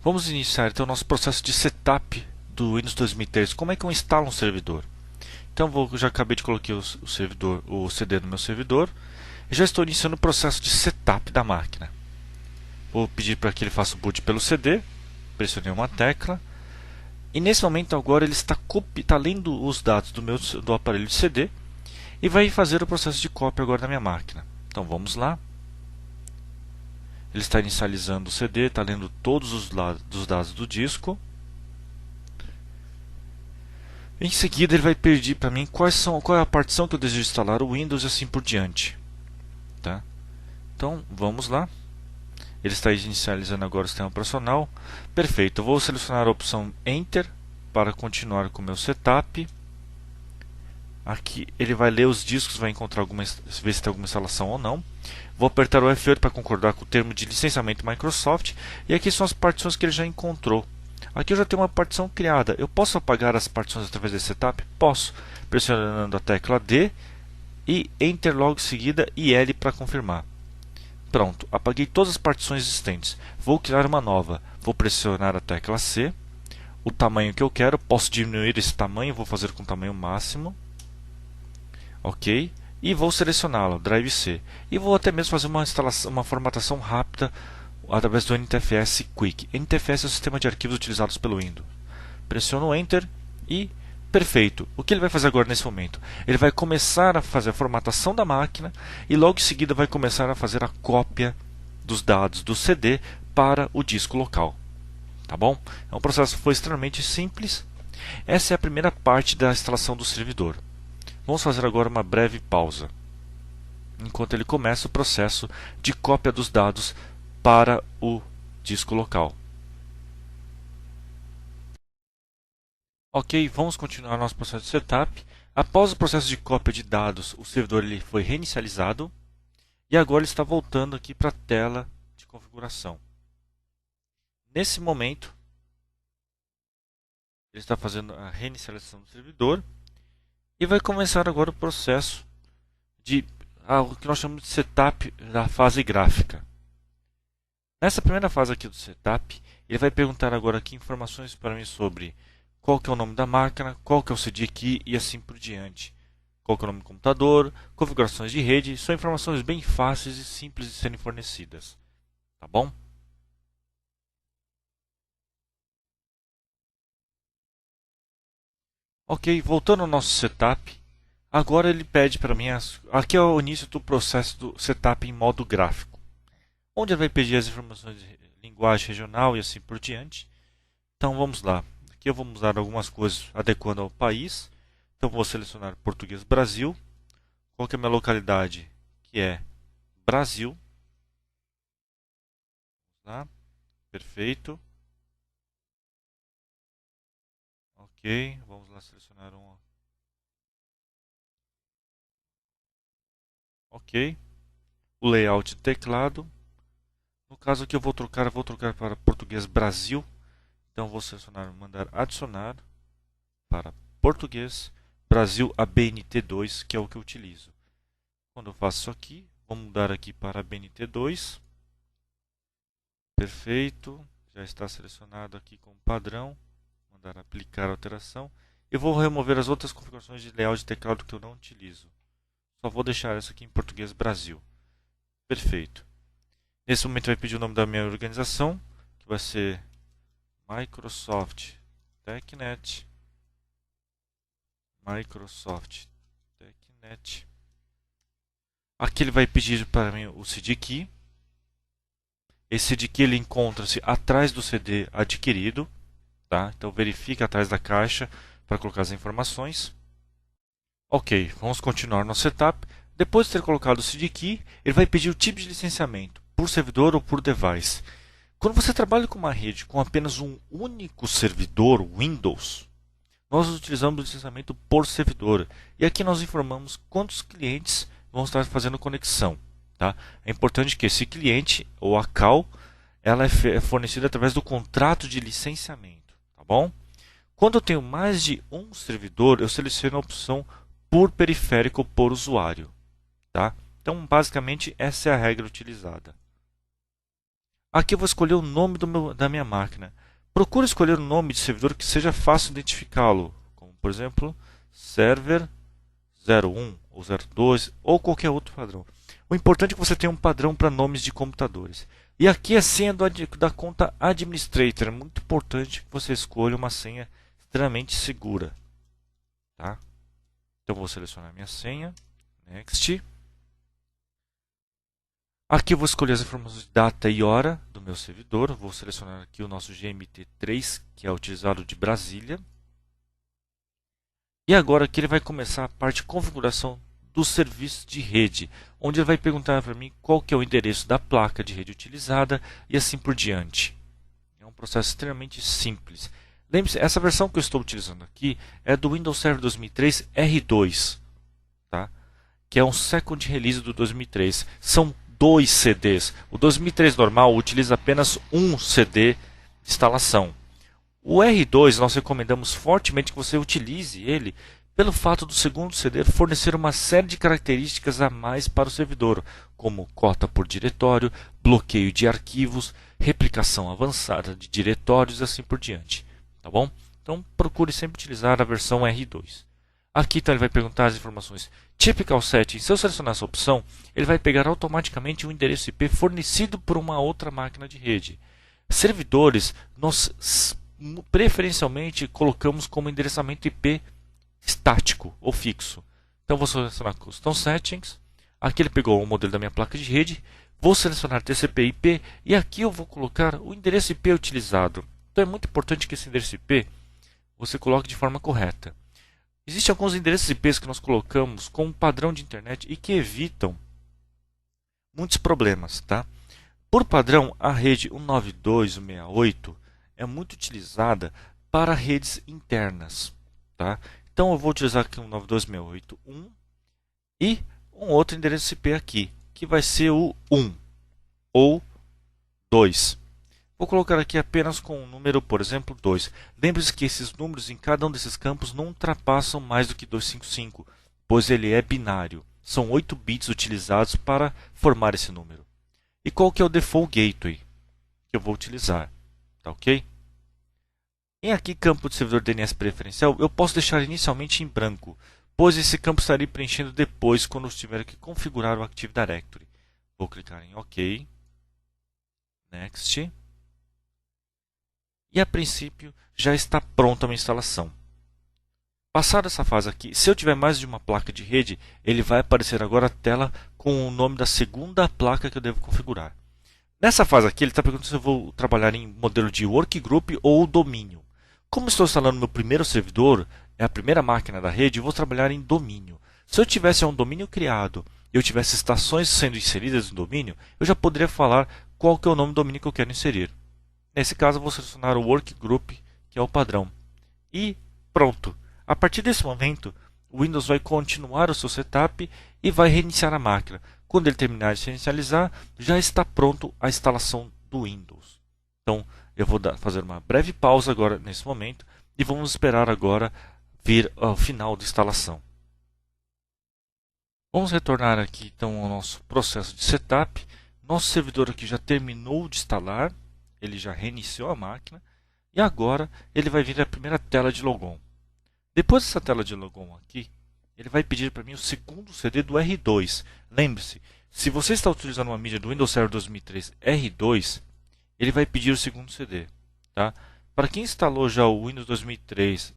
Vamos iniciar então o nosso processo de setup do Windows 2013. Como é que eu instalo um servidor? Então já acabei de colocar o CD no meu servidor e já estou iniciando o processo de setup da máquina. Vou pedir para que ele faça o boot pelo CD, pressionei uma tecla e nesse momento agora ele está lendo os dados do aparelho de CD e vai fazer o processo de cópia agora na minha máquina. Então vamos lá. Ele está inicializando o CD, está lendo todos os dados do disco. Em seguida ele vai pedir para mim qual é a partição que eu desejo instalar o Windows e assim por diante. Tá? Então vamos lá. Ele está inicializando agora o sistema operacional. Perfeito, eu vou selecionar a opção Enter para continuar com o meu setup. Aqui ele vai ler os discos, vai encontrar ver se tem alguma instalação ou não. Vou apertar o F8 para concordar com o termo de licenciamento Microsoft. E aqui são as partições que ele já encontrou. Aqui eu já tenho uma partição criada. Eu posso apagar as partições através desse setup? Posso, pressionando a tecla D e Enter logo em seguida e L para confirmar. Pronto, apaguei todas as partições existentes. Vou criar uma nova. Vou pressionar a tecla C. O tamanho que eu quero, posso diminuir esse tamanho, vou fazer com o tamanho máximo. Ok, e vou selecioná-lo, Drive C. E vou até mesmo fazer uma formatação rápida através do NTFS Quick. NTFS é o sistema de arquivos utilizados pelo Windows. Pressiono Enter e perfeito. O que ele vai fazer agora nesse momento? Ele vai começar a fazer a formatação da máquina e logo em seguida vai começar a fazer a cópia dos dados do CD para o disco local. Tá bom? É um processo que foi extremamente simples. Essa é a primeira parte da instalação do servidor. Vamos fazer agora uma breve pausa, enquanto ele começa o processo de cópia dos dados para o disco local. Ok, vamos continuar nosso processo de setup. Após o processo de cópia de dados, o servidor ele foi reinicializado e agora ele está voltando aqui para a tela de configuração. Nesse momento, ele está fazendo a reinicialização do servidor. E vai começar agora o processo de o que nós chamamos de setup da fase gráfica. Nessa primeira fase aqui do setup, ele vai perguntar agora aqui informações para mim sobre qual que é o nome da máquina, qual que é o CD key e assim por diante. Qual que é o nome do computador, configurações de rede, são informações bem fáceis e simples de serem fornecidas. Tá bom? Ok, voltando ao nosso setup, agora ele pede para mim, aqui é o início do processo do setup em modo gráfico, onde ele vai pedir as informações de linguagem regional e assim por diante. Então vamos lá, aqui eu vou mudar algumas coisas adequando ao país, então vou selecionar Português Brasil, qual que é a minha localidade, que é Brasil, tá? Perfeito. Ok, vamos lá selecionar um. Ok, o layout do teclado. No caso aqui eu vou trocar para Português Brasil. Então vou selecionar, mandar adicionar para Português Brasil ABNT2, que é o que eu utilizo. Quando eu faço isso aqui, vou mudar aqui para ABNT2. Perfeito, já está selecionado aqui como padrão. Mandar aplicar a alteração. Eu vou remover as outras configurações de layout de teclado que eu não utilizo. Só vou deixar essa aqui em Português Brasil. Perfeito. Nesse momento vai pedir o nome da minha organização, que vai ser Microsoft TechNet. Microsoft TechNet. Aqui ele vai pedir para mim o CD Key. Esse CD Key ele encontra-se atrás do CD adquirido. Tá? Então verifique atrás da caixa para colocar as informações. Ok, vamos continuar nosso setup. Depois de ter colocado o CD Key, ele vai pedir o tipo de licenciamento, por servidor ou por device. Quando você trabalha com uma rede com apenas um único servidor Windows, nós utilizamos o licenciamento por servidor. E aqui nós informamos quantos clientes vão estar fazendo conexão. Tá? É importante que esse cliente, ou a CAL, ela é fornecida através do contrato de licenciamento. Tá bom? Quando eu tenho mais de um servidor, eu seleciono a opção por periférico por usuário. Tá? Então, basicamente, essa é a regra utilizada. Aqui eu vou escolher o nome da minha máquina. Procure escolher um nome de servidor que seja fácil identificá-lo, como por exemplo, server 01 ou 02 ou qualquer outro padrão. O importante é que você tenha um padrão para nomes de computadores. E aqui a senha da conta Administrator. É muito importante que você escolha uma senha extremamente segura. Tá? Então vou selecionar minha senha. Next. Aqui eu vou escolher as informações de data e hora do meu servidor. Vou selecionar aqui o nosso GMT3, que é utilizado de Brasília. E agora aqui ele vai começar a parte de configuração do serviço de rede, onde ele vai perguntar para mim qual que é o endereço da placa de rede utilizada e assim por diante. É um processo extremamente simples. Lembre-se, essa versão que eu estou utilizando aqui é do Windows Server 2003 R2, tá? Que é um second release do 2003. São 2 CDs. O 2003 normal utiliza apenas um CD de instalação. O R2 nós recomendamos fortemente que você utilize ele pelo fato do segundo CD fornecer uma série de características a mais para o servidor, como cota por diretório, bloqueio de arquivos, replicação avançada de diretórios e assim por diante. Tá bom? Então procure sempre utilizar a versão R2. Aqui então ele vai perguntar as informações Typical Setting. Se eu selecionar essa opção, ele vai pegar automaticamente o endereço IP fornecido por uma outra máquina de rede. Servidores, nós preferencialmente colocamos como endereçamento IP estático ou fixo. Então vou selecionar Custom Settings. Aqui ele pegou o modelo da minha placa de rede. Vou selecionar TCP/IP e aqui eu vou colocar o endereço IP utilizado. Então é muito importante que esse endereço IP você coloque de forma correta. Existem alguns endereços IPs que nós colocamos como padrão de internet e que evitam muitos problemas, tá? Por padrão, a rede 192.168 é muito utilizada para redes internas, tá? Então eu vou utilizar aqui 192.168.1 e um outro endereço IP aqui, que vai ser o 1 ou 2. Vou colocar aqui apenas com o número, por exemplo, 2. Lembre-se que esses números em cada um desses campos não ultrapassam mais do que 255, pois ele é binário. São 8 bits utilizados para formar esse número. E qual que é o default gateway que eu vou utilizar? Tá ok? Em aqui campo de servidor DNS preferencial, eu posso deixar inicialmente em branco, pois esse campo estarei preenchendo depois quando eu tiver que configurar o Active Directory. Vou clicar em OK. Next. E a princípio já está pronta a minha instalação. Passada essa fase aqui, se eu tiver mais de uma placa de rede, ele vai aparecer agora a tela com o nome da segunda placa que eu devo configurar. Nessa fase aqui, ele está perguntando se eu vou trabalhar em modelo de workgroup ou domínio. Como estou instalando meu primeiro servidor, é a primeira máquina da rede, eu vou trabalhar em domínio. Se eu tivesse um domínio criado e eu tivesse estações sendo inseridas no domínio, eu já poderia falar qual que é o nome do domínio que eu quero inserir. Nesse caso, eu vou selecionar o workgroup, que é o padrão. E pronto! A partir desse momento, o Windows vai continuar o seu setup e vai reiniciar a máquina. Quando ele terminar de se inicializar, já está pronto a instalação do Windows. Então, eu vou fazer uma breve pausa agora nesse momento e vamos esperar agora vir ao final da instalação. Vamos retornar aqui então ao nosso processo de setup. Nosso servidor aqui já terminou de instalar, ele já reiniciou a máquina e agora ele vai vir a primeira tela de logon. Depois dessa tela de logon aqui, ele vai pedir para mim o segundo CD do R2. Lembre-se, se você está utilizando uma mídia do Windows Server 2003 R2, ele vai pedir o segundo CD. Tá? Para quem instalou já o Windows 2003